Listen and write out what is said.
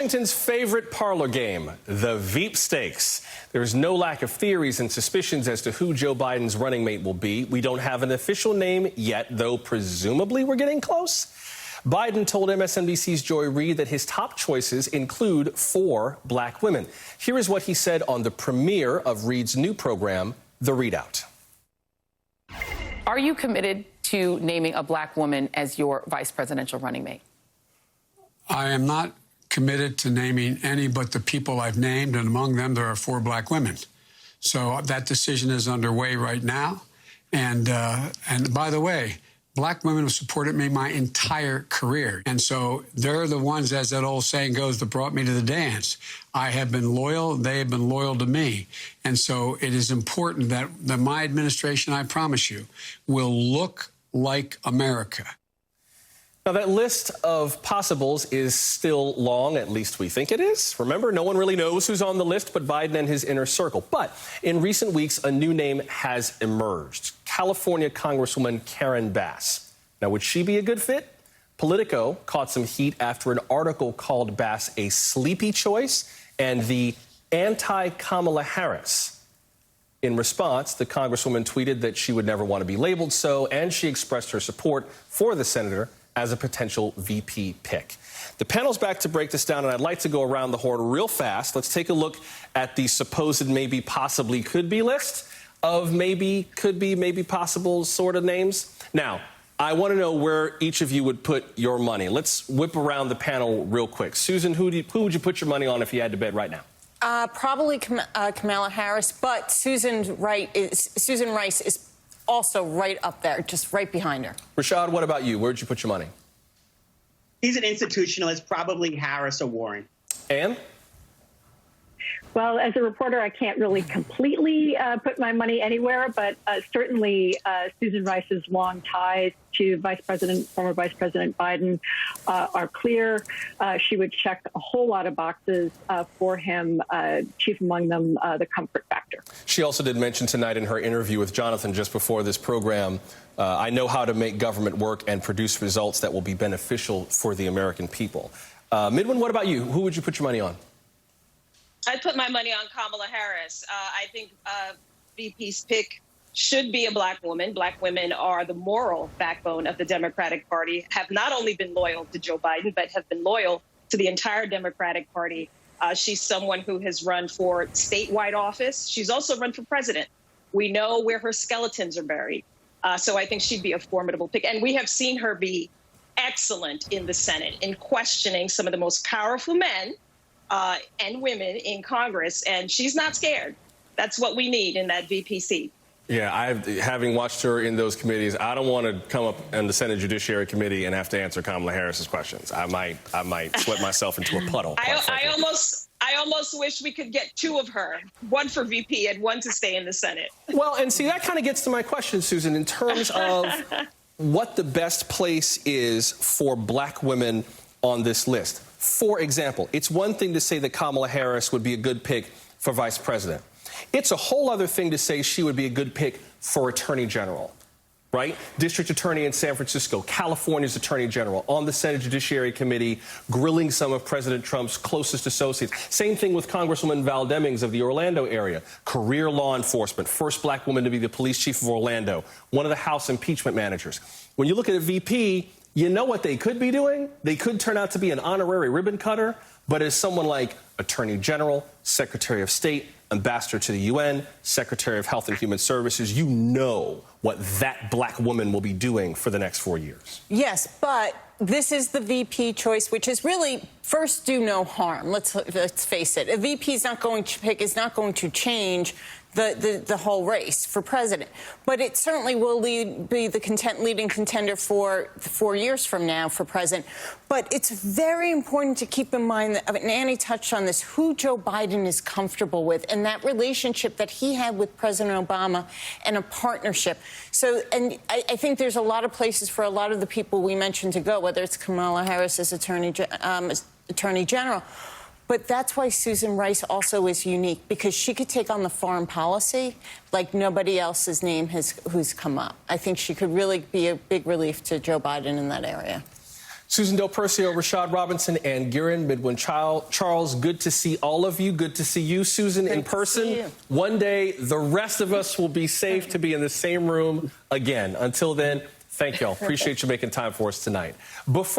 Washington's favorite parlor game, the Veep Stakes. There's no lack of theories and suspicions as to who Joe Biden's running mate will be. We don't have an official name yet, though presumably we're getting close. Biden told MSNBC's Joy Reid that his top choices include 4 black women. Here is what he said on the premiere of Reid's new program, The Readout. Are you committed to naming a black woman as your vice presidential running mate? I am not committed to naming any but the people I've named, and among them there are 4 black women. So that decision is underway right now. And by the way, black women have supported me my entire career. And so they're the ones, as that old saying goes, that brought me to the dance. I have been loyal. They have been loyal to me. And so it is important that my administration, I promise you, will look like America. Now, that list of possibles is still long, at least we think it is. Remember, no one really knows who's on the list but Biden and his inner circle. But in recent weeks, a new name has emerged. California Congresswoman Karen Bass. Now, would she be a good fit? Politico caught some heat after an article called Bass a sleepy choice and the anti-Kamala Harris. In response, the Congresswoman tweeted that she would never want to be labeled so, and she expressed her support for the senator as a potential VP pick. The panel's back to break this down, and I'd like to go around the horn real fast. Let's take a look at the supposed maybe, possibly, could be list of maybe, could be, maybe possible sort of names. Now, I want to know where each of you would put your money. Let's whip around the panel real quick. Susan, who would you put your money on if you had to bet right now? Probably Kamala Harris, but Susan Rice is also right up there, just right behind her. Rashad, what about you? Where'd you put your money? He's an institutionalist, probably Harris or Warren. Ann? Well, as a reporter, I can't really completely put my money anywhere, but certainly Susan Rice's long ties to former Vice President Biden are clear. She would check a whole lot of boxes for him, chief among them the comfort factor. She also did mention tonight in her interview with Jonathan just before this program, I know how to make government work and produce results that will be beneficial for the American people. Midwin, what about you? Who would you put your money on? I'd put my money on Kamala Harris. I think VP's pick should be a black woman. Black women are the moral backbone of the Democratic Party, have not only been loyal to Joe Biden, but have been loyal to the entire Democratic Party. She's someone who has run for statewide office. She's also run for president. We know where her skeletons are buried. So I think she'd be a formidable pick. And we have seen her be excellent in the Senate in questioning some of the most powerful men and women in Congress, and she's not scared. That's what we need in that VP seat. Yeah, having watched her in those committees, I don't want to come up in the Senate Judiciary Committee and have to answer Kamala Harris's questions. I might sweat myself into a puddle. I almost wish we could get 2 of her, one for VP and one to stay in the Senate. Well, and see, that kind of gets to my question, Susan, in terms of what the best place is for black women on this list. For example, it's one thing to say that Kamala Harris would be a good pick for vice president. It's a whole other thing to say she would be a good pick for attorney general, right? District attorney in San Francisco, California's attorney general, on the Senate Judiciary Committee, grilling some of President Trump's closest associates. Same thing with Congresswoman Val Demings of the Orlando area, career law enforcement, first black woman to be the police chief of Orlando, one of the House impeachment managers. When you look at a VP, you know what they could be doing? They could turn out to be an honorary ribbon cutter, but as someone like Attorney General, Secretary of State, Ambassador to the UN, Secretary of Health and Human Services, you know what that black woman will be doing for the next 4 years. Yes, but this is the VP choice, which is really first do no harm. Let's face it. A VP is not going to change the whole race for president. But it certainly will be the leading contender for 4 years from now for president. But it's very important to keep in mind that, and Annie touched on this, who Joe Biden is comfortable with and that relationship that he had with President Obama and a partnership. So, and I think there's a lot of places for a lot of the people we mentioned to go, whether it's Kamala Harris as Attorney General. But that's why Susan Rice also is unique, because she could take on the foreign policy like nobody else's name who's come up. I think she could really be a big relief to Joe Biden in that area. Susan Del Percio, Rashad Robinson, and Guerin Midwin Charles, good to see all of you. Good to see you, Susan, in person. One day, the rest of us will be safe to be in the same room again. Until then, thank y'all. Appreciate you making time for us tonight. Before